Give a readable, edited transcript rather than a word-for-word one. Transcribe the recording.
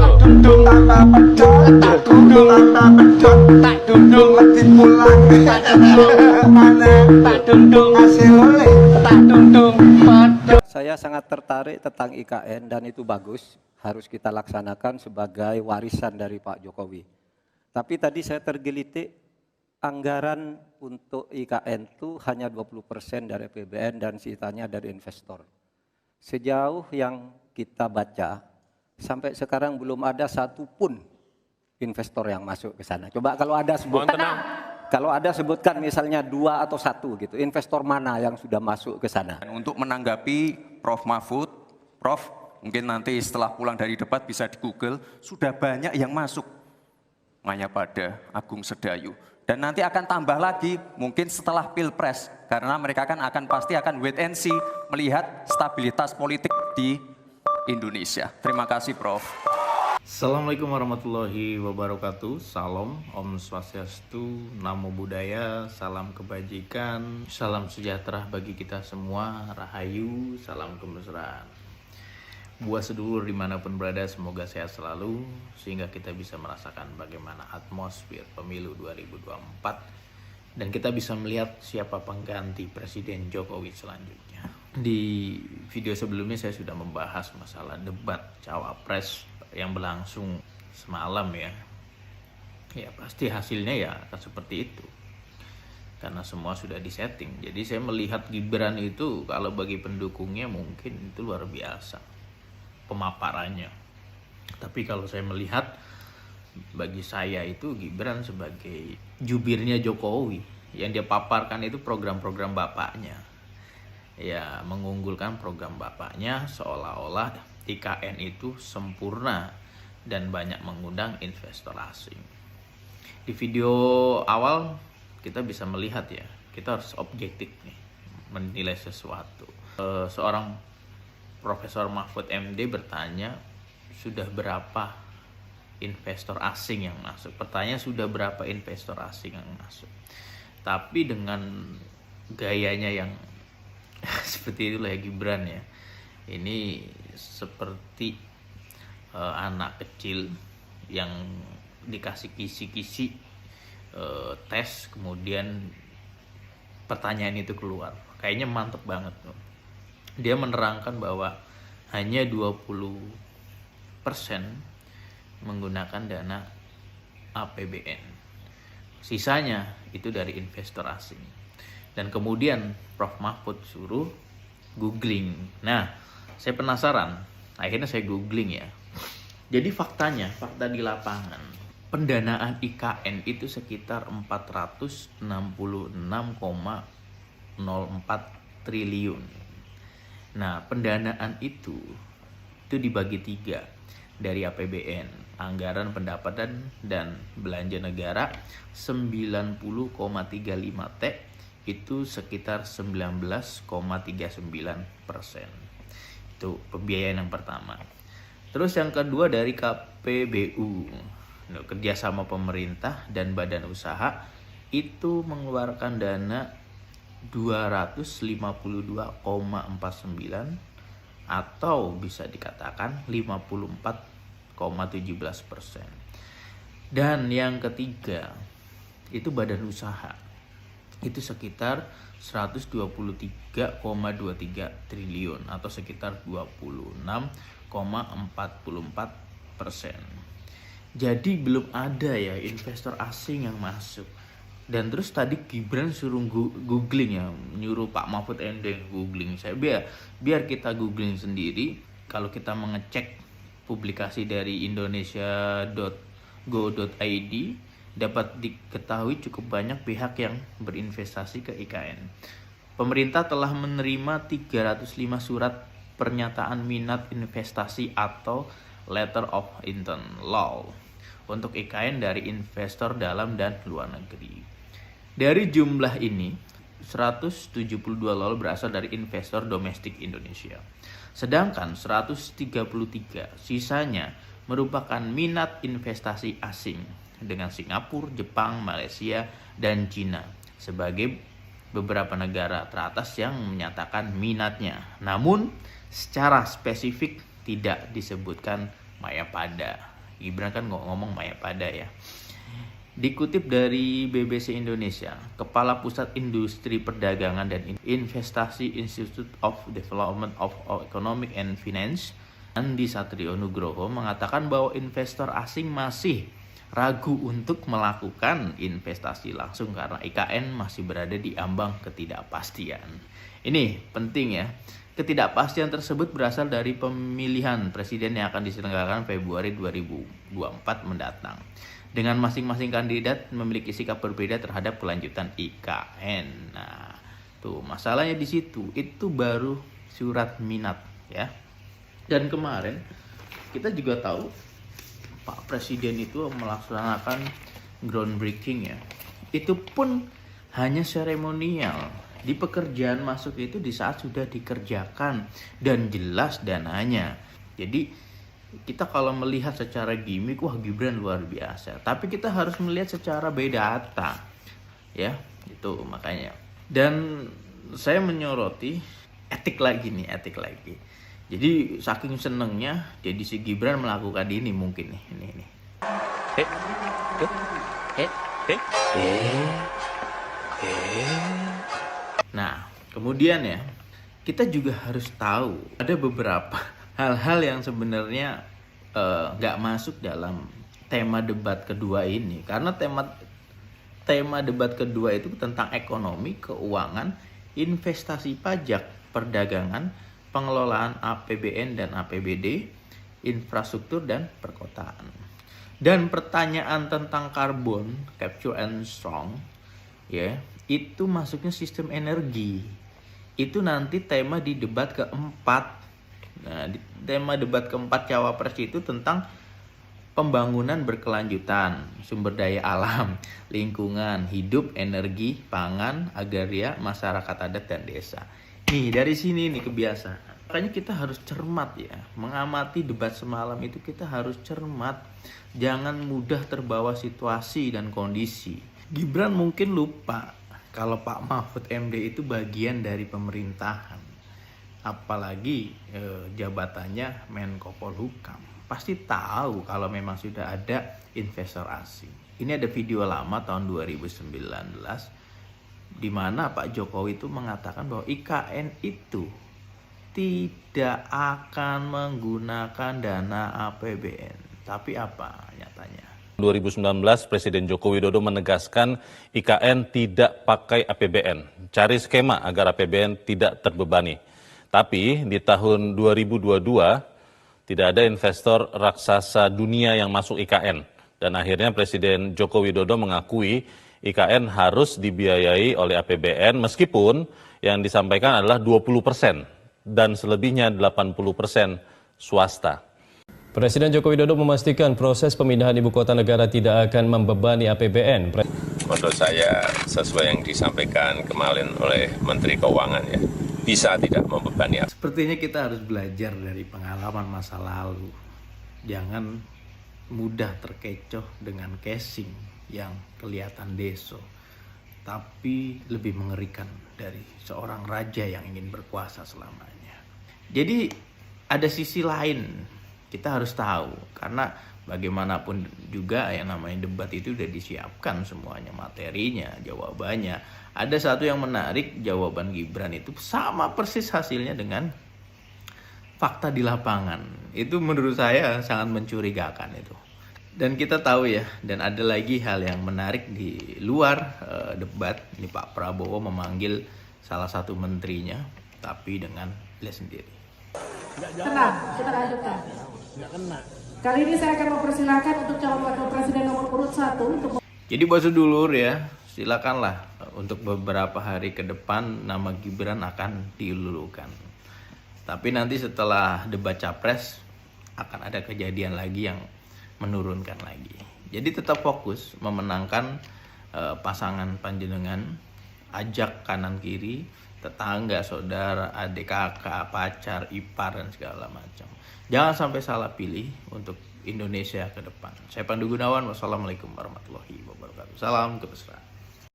dudung tambah pedot, tak dudung tambah pedot, tak dudung mesti pulang, tak dudung mana, tak dudung hasil oleh, tak dudung pedot. Saya sangat tertarik tentang IKN dan itu bagus, harus kita laksanakan sebagai warisan dari Pak Jokowi. Tapi tadi saya tergelitik, anggaran untuk IKN itu hanya 20% dari APBN dan sisanya dari investor. Sejauh yang kita baca, sampai sekarang belum ada satupun investor yang masuk ke sana. Coba kalau ada sebutkan, sebutkan misalnya 2 atau 1 gitu, investor mana yang sudah masuk ke sana? Untuk menanggapi Prof. Mahfud, Prof, mungkin nanti setelah pulang dari debat bisa di Google, sudah banyak yang masuk. Hanya pada Agung Sedayu. Dan nanti akan tambah lagi mungkin setelah Pilpres, karena mereka pasti akan wait and see melihat stabilitas politik di Indonesia. Terima kasih, Prof. Assalamualaikum warahmatullahi wabarakatuh. Salam, Om Swastiastu, Namo Buddhaya, salam kebajikan, salam sejahtera bagi kita semua, Rahayu, salam kemesraan. Buat sedulur dimanapun berada, semoga sehat selalu, sehingga kita bisa merasakan bagaimana atmosfer pemilu 2024, dan kita bisa melihat siapa pengganti Presiden Jokowi selanjutnya. Di video sebelumnya saya sudah membahas masalah debat Cawapres yang berlangsung semalam ya. Ya pasti hasilnya ya akan seperti itu, karena semua sudah disetting. Jadi saya melihat Gibran itu kalau bagi pendukungnya mungkin itu luar biasa pemaparannya. Tapi kalau saya melihat, bagi saya itu Gibran sebagai jubirnya Jokowi, yang dia paparkan itu program-program bapaknya. Ya, mengunggulkan program bapaknya seolah-olah IKN itu sempurna dan banyak mengundang investor asing. Di video awal kita bisa melihat ya, kita harus objektif nih menilai sesuatu. Seorang Profesor Mahfud MD bertanya, sudah berapa investor asing yang masuk? Pertanyaan sudah berapa investor asing yang masuk? Tapi dengan gayanya yang seperti itulah ya Gibran ya. Ini seperti anak kecil yang dikasih kisi-kisi tes, kemudian pertanyaan itu keluar. Kayaknya mantep banget tuh. Dia menerangkan bahwa hanya 20% menggunakan dana APBN. Sisanya itu dari investor asing. Dan kemudian Prof. Mahfud suruh googling. Nah, saya penasaran. Akhirnya saya googling ya. Jadi fakta di lapangan, pendanaan IKN itu sekitar 466,04 triliun. Nah, pendanaan itu dibagi 3 dari APBN, anggaran pendapatan dan belanja negara 90,35 T, itu sekitar 19,39%. Itu pembiayaan yang pertama. Terus yang kedua dari KPBU, kerjasama pemerintah dan badan usaha, itu mengeluarkan dana 252,49 atau bisa dikatakan 54,17%. Dan yang ketiga itu badan usaha, itu sekitar 123,23 triliun atau sekitar 26,44%. Jadi belum ada ya investor asing yang masuk. Dan terus tadi Gibran suruh googling ya, nyuruh Pak Mahfud MD googling. Saya biar kita googling sendiri. Kalau kita mengecek publikasi dari indonesia.go.id, dapat diketahui cukup banyak pihak yang berinvestasi ke IKN. Pemerintah telah menerima 305 surat pernyataan minat investasi atau letter of intent law untuk IKN dari investor dalam dan luar negeri. Dari jumlah ini, 172 lol berasal dari investor domestik Indonesia. Sedangkan 133 sisanya merupakan minat investasi asing dengan Singapura, Jepang, Malaysia, dan Cina sebagai beberapa negara teratas yang menyatakan minatnya. Namun secara spesifik tidak disebutkan Mayapada. Gibran kan ngomong Mayapada ya. Dikutip dari BBC Indonesia, Kepala Pusat Industri Perdagangan dan Investasi Institute of Development of Economic and Finance, Andi Satrio Nugroho, mengatakan bahwa investor asing masih ragu untuk melakukan investasi langsung karena IKN masih berada di ambang ketidakpastian. Ini penting ya. Ketidakpastian tersebut berasal dari pemilihan presiden yang akan diselenggarakan Februari 2024 mendatang. Dengan masing-masing kandidat memiliki sikap berbeda terhadap kelanjutan IKN. Nah, tuh masalahnya di situ. Itu baru surat minat ya. Dan kemarin kita juga tahu Pak Presiden itu melaksanakan groundbreaking ya. Itu pun hanya seremonial. Di pekerjaan masuk itu di saat sudah dikerjakan dan jelas dananya. Jadi kita kalau melihat secara gimmick, wah Gibran luar biasa. Tapi kita harus melihat secara data, ya itu makanya. Dan saya menyoroti etik lagi. Jadi saking senengnya, jadi si Gibran melakukan ini mungkin nih, ini. Nah, kemudian ya, kita juga harus tahu ada beberapa hal-hal yang sebenarnya nggak masuk dalam tema debat kedua ini. Karena tema debat kedua itu tentang ekonomi, keuangan, investasi pajak, perdagangan, pengelolaan APBN dan APBD, infrastruktur dan perkotaan. Dan pertanyaan tentang carbon capture and strong, ya, itu masuknya sistem energi. Itu nanti tema di debat keempat. Nah, tema debat keempat Cawapres itu tentang pembangunan berkelanjutan, sumber daya alam, lingkungan, hidup, energi, pangan, agraria, masyarakat adat dan desa. Nih, dari sini nih kebiasaan. Makanya kita harus cermat ya. Mengamati debat semalam itu kita harus cermat. Jangan mudah terbawa situasi dan kondisi. Gibran mungkin lupa kalau Pak Mahfud MD itu bagian dari pemerintahan. Apalagi jabatannya Menko Polhukam. Pasti tahu kalau memang sudah ada investor asing. Ini ada video lama tahun 2019 di mana Pak Jokowi itu mengatakan bahwa IKN itu tidak akan menggunakan dana APBN. Tapi apa nyatanya? 2019 Presiden Joko Widodo menegaskan IKN tidak pakai APBN, cari skema agar APBN tidak terbebani. Tapi di tahun 2022 tidak ada investor raksasa dunia yang masuk IKN. Dan akhirnya Presiden Joko Widodo mengakui IKN harus dibiayai oleh APBN meskipun yang disampaikan adalah 20% dan selebihnya 80% swasta. Presiden Joko Widodo memastikan proses pemindahan ibu kota negara tidak akan membebani APBN. Menurut saya sesuai yang disampaikan kemarin oleh Menteri Keuangan ya, bisa tidak membebani. Sepertinya kita harus belajar dari pengalaman masa lalu. Jangan mudah terkecoh dengan casing yang kelihatan deso, tapi lebih mengerikan dari seorang raja yang ingin berkuasa selamanya. Jadi ada sisi lain, kita harus tahu, karena bagaimanapun juga yang namanya debat itu udah disiapkan semuanya, materinya, jawabannya. Ada satu yang menarik, jawaban Gibran itu sama persis hasilnya dengan fakta di lapangan. Itu menurut saya sangat mencurigakan itu. Dan kita tahu ya, dan ada lagi hal yang menarik di luar debat. Ini Pak Prabowo memanggil salah satu menterinya, tapi dengan dia sendiri. Tenang, kita lanjutkan. Kali ini saya akan mempersilahkan untuk calon wakil presiden nomor urut 1 untuk... Jadi buat sedulur ya, silakanlah untuk beberapa hari ke depan nama Gibran akan dilulukan. Tapi nanti setelah debat capres akan ada kejadian lagi yang menurunkan lagi. Jadi tetap fokus memenangkan pasangan panjenengan, ajak kanan kiri, tetangga, saudara, adik, kakak, pacar, ipar dan segala macam. Jangan sampai salah pilih untuk Indonesia ke depan. Saya Pandu Gunawan, wassalamualaikum warahmatullahi wabarakatuh. Salam kemesraan.